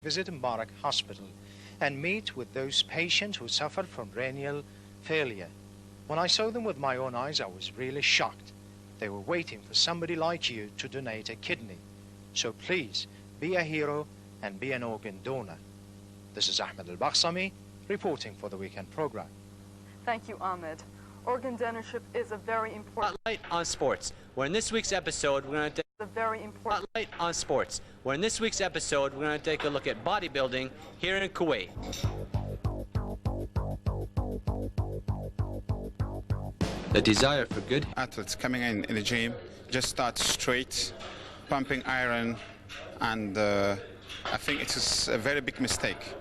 Visit Mubarak Hospital and meet with those patients who suffer from renal failure. When I saw them with my own eyes, I was really shocked. They were waiting for somebody like you to donate a kidney. So please, be a hero and be an organ donor. This is Ahmed Al-Bakhsami reporting for the weekend program. Thank you, Ahmed. Organ donorship is a very important Spotlight on sports, where in this week's episode we're going to Spotlight on sports, where in this week's episode we're going to take a look at bodybuilding here in Kuwait. The desire for good athletes coming in the gym just start straight, pumping iron, and I think it's a very big mistake,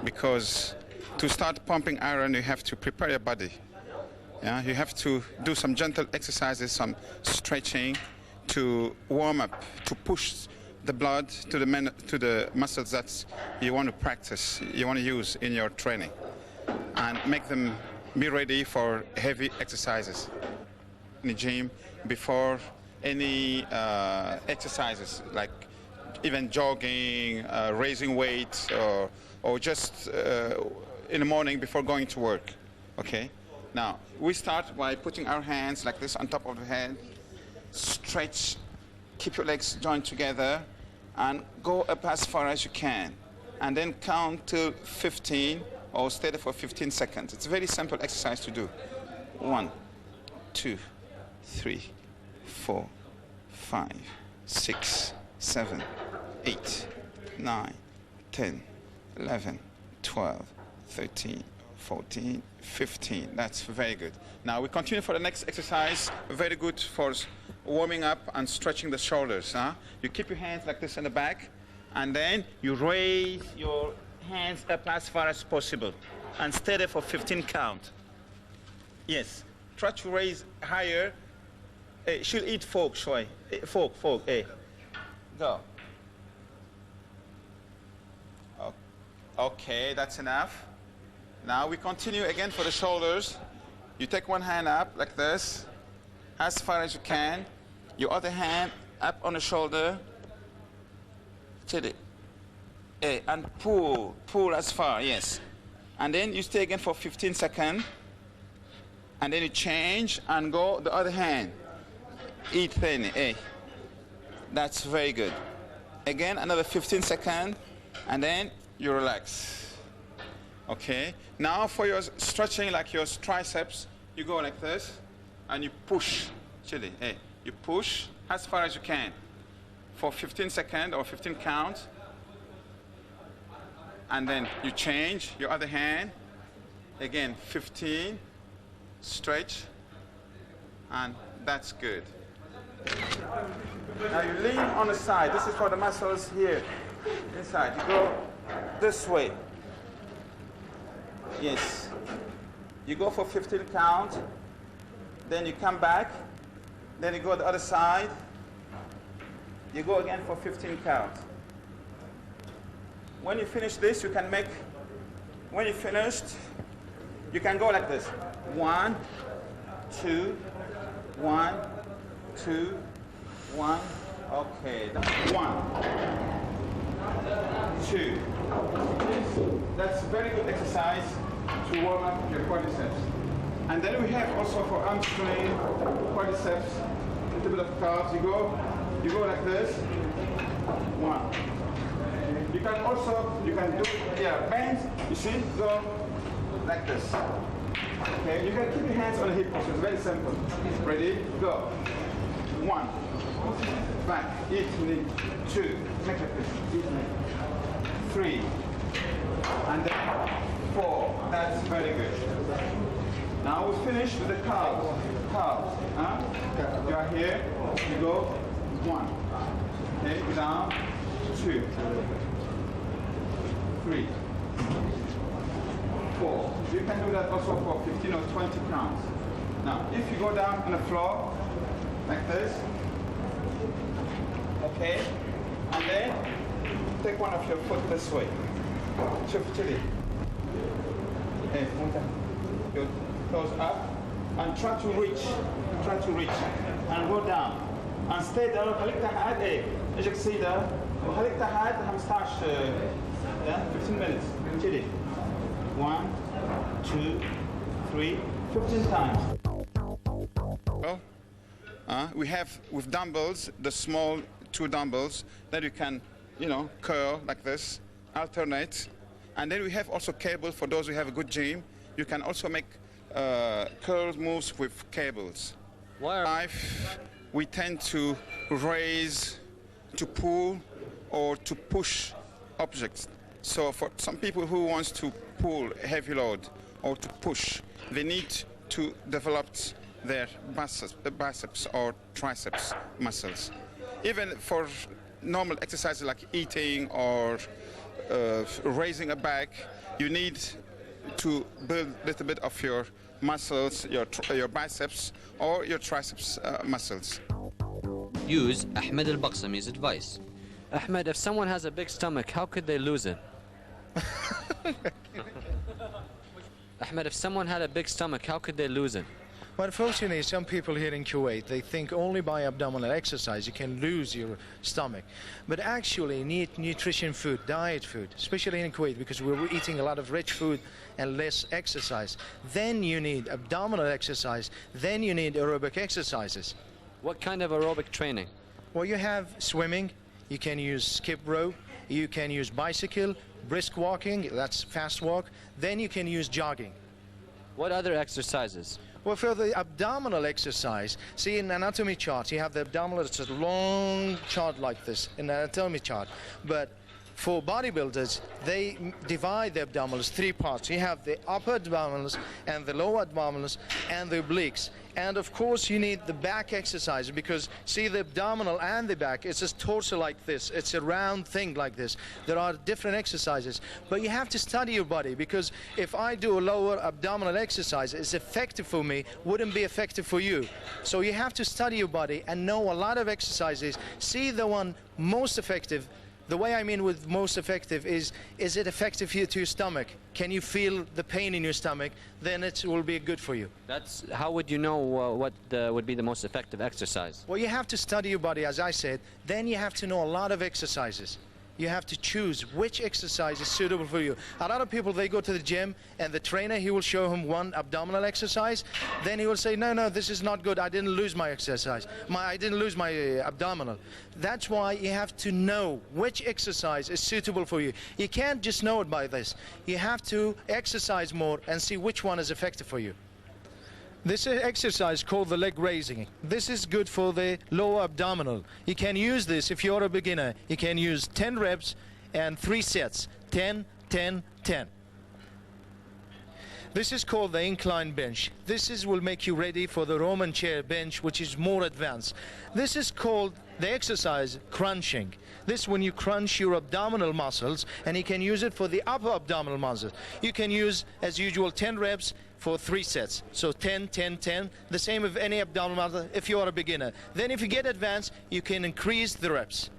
because to start pumping iron you have to prepare your body. Yeah, you have to do some gentle exercises, some stretching to warm up, to push the blood to the muscles that you want to practice, you want to use in your training, and make them be ready for heavy exercises in the gym before any exercises, like even jogging, raising weights, or just in the morning before going to work. Okay. Now, we start by putting our hands like this on top of the head, stretch, keep your legs joined together, and go up as far as you can. And then count till 15, or stay there for 15 seconds. It's a very simple exercise to do. 1, 2, 3, 4, 5, 6, 7, 8, 9, 10, 11, 12, 13, 14, 15. That's very good. Now we continue for the next exercise. Very good for warming up and stretching the shoulders. You keep your hands like this in the back, and then you raise your hands up as far as possible and stay there for 15 count. Yes. Try to raise higher. Should eat fork, shoy. Fork. Go. Okay, that's enough. Now we continue again for the shoulders. You take one hand up like this, as far as you can. Your other hand up on the shoulder. And pull as far, yes. And then you stay again for 15 seconds. And then you change and go the other hand. Eat thin, That's very good. Again, another 15 seconds, and then you relax. Okay, now for your stretching, like your triceps, you go like this, and you push, you push as far as you can for 15 seconds or 15 counts, and then you change your other hand, again 15, stretch, and that's good. Now you lean on the side. This is for the muscles here, inside. You go this way. Yes. You go for 15 count, then you come back, then you go the other side, you go again for 15 count. When you finish this, you can make, when you finished, you can go like this. 1, 2, 1, 2, 1, okay. 1, 2. That's a very good exercise to warm up your quadriceps. And then we have also for hamstring, quadriceps, a little bit of calves. You go like this. 1. You can also, do, bend, you see, go like this. Okay, you can keep your hands on the hip also, it's very simple. Ready, go. 1, back, eat, knee, 2, make like this, eat, knee. 3, and then 4. That's very good. Now we finish with the calves. You are here, you go 1. Okay, down, 2, 3, 4. You can do that also for 15 or 20 counts. Now, if you go down on the floor, like this, okay, and then take one of your foot this way. Your toes up, and try to reach, and go down, and stay down. خليك تحت اجيك سيدا، وخليك تحت 15 15 minutes. Repeat it. 1, 2, 3, 15 times. Well, we have with dumbbells, the small 2 dumbbells that you can, curl like this, alternate. And then we have also cable for those who have a good gym. You can also make curl moves with cables. We tend to raise, to pull, or to push objects. So for some people who wants to pull a heavy load or to push, they need to develop their biceps or triceps muscles. Even for normal exercises like eating or raising a bag, you need to build a little bit of your muscles, your biceps or your triceps muscles. Use Ahmed al-Baqsami's advice. Ahmed, if someone has a big stomach, how could they lose it? Ahmed, if someone had a big stomach, how could they lose it? Well, unfortunately, some people here in Kuwait, they think only by abdominal exercise you can lose your stomach. But actually, you need nutrition food, diet food, especially in Kuwait, because we're eating a lot of rich food and less exercise. Then you need abdominal exercise. Then you need aerobic exercises. What kind of aerobic training? Well, you have swimming. You can use skip rope. You can use bicycle, brisk walking, that's fast walk. Then you can use jogging. What other exercises? Well, for the abdominal exercise, see in anatomy charts, you have the abdominal, it's a long chart like this, in an anatomy chart. But for bodybuilders, they divide the abdominals 3 parts. You have the upper abdominals and the lower abdominals and the obliques. And of course, you need the back exercise because see the abdominal and the back, it's a torso like this. It's a round thing like this. There are different exercises, but you have to study your body because if I do a lower abdominal exercise, it's effective for me, wouldn't be effective for you. So you have to study your body and know a lot of exercises. See the one most effective. The way I mean with most effective is it effective here to your stomach? Can you feel the pain in your stomach? Then it will be good for you. How would you know what would be the most effective exercise? Well, you have to study your body, as I said. Then you have to know a lot of exercises. You have to choose which exercise is suitable for you. A lot of people, they go to the gym and the trainer, he will show him one abdominal exercise. Then he will say, no, this is not good. I didn't lose my exercise. I didn't lose my abdominal. That's why you have to know which exercise is suitable for you. You can't just know it by this. You have to exercise more and see which one is effective for you. This exercise called the leg raising. This is good for the lower abdominal. You can use this if you're a beginner. You can use 10 reps and 3 sets. 10, 10, 10. This is called the incline bench. This will make you ready for the Roman chair bench, which is more advanced. This is called the exercise crunching. This when you crunch your abdominal muscles, and you can use it for the upper abdominal muscles. You can use, as usual, 10 reps for 3 sets. So 10, 10, 10, the same with any abdominal muscle if you are a beginner. Then if you get advanced, you can increase the reps.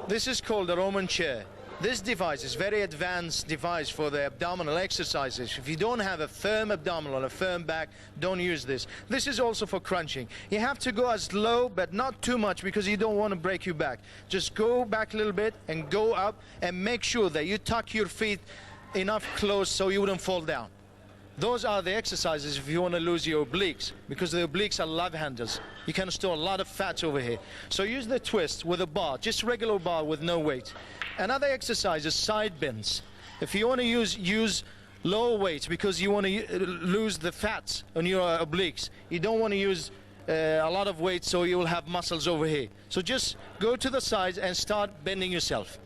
This is called the Roman chair. This device is very advanced device for the abdominal exercises. If you don't have a firm abdominal, a firm back, don't use this. This is also for crunching. You have to go as low, but not too much because you don't want to break your back. Just go back a little bit and go up and make sure that you tuck your feet enough close so you wouldn't fall down. Those are the exercises if you want to lose your obliques, because the obliques are love handles. You can store a lot of fats over here. So use the twist with a bar, just regular bar with no weight. Another exercise is side bends. If you want to use low weights because you want to lose the fats on your obliques, you don't want to use a lot of weight so you will have muscles over here. So just go to the sides and start bending yourself.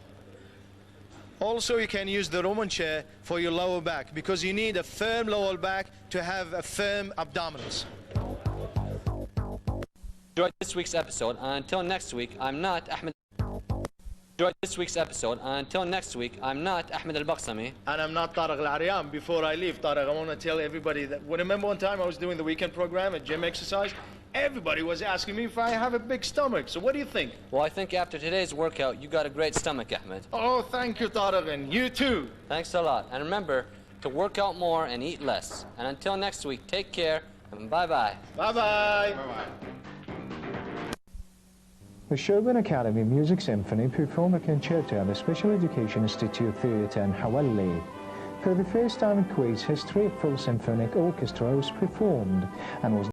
Also, you can use the Roman chair for your lower back because you need a firm lower back to have a firm abdominals. Enjoyed this week's episode, and until next week, I'm not Ahmed. Enjoyed this week's episode, and until next week, I'm not Ahmed al-Baqsami. And I'm not Tariq al-Aryan. Before I leave, Tariq, I want to tell everybody that, remember one time I was doing the weekend program at gym exercise? Everybody was asking me if I have a big stomach. So what do you think? Well, I think after today's workout, you got a great stomach, Ahmed. Oh, thank you, Tariq, and you too. Thanks a lot. And remember to work out more and eat less. And until next week, take care and bye-bye. Bye-bye. Bye-bye. The Shoban Academy Music Symphony performed a concerto at the Special Education Institute Theatre in Hawali. For the first time in Kuwait's history, a full symphonic orchestra was performed and was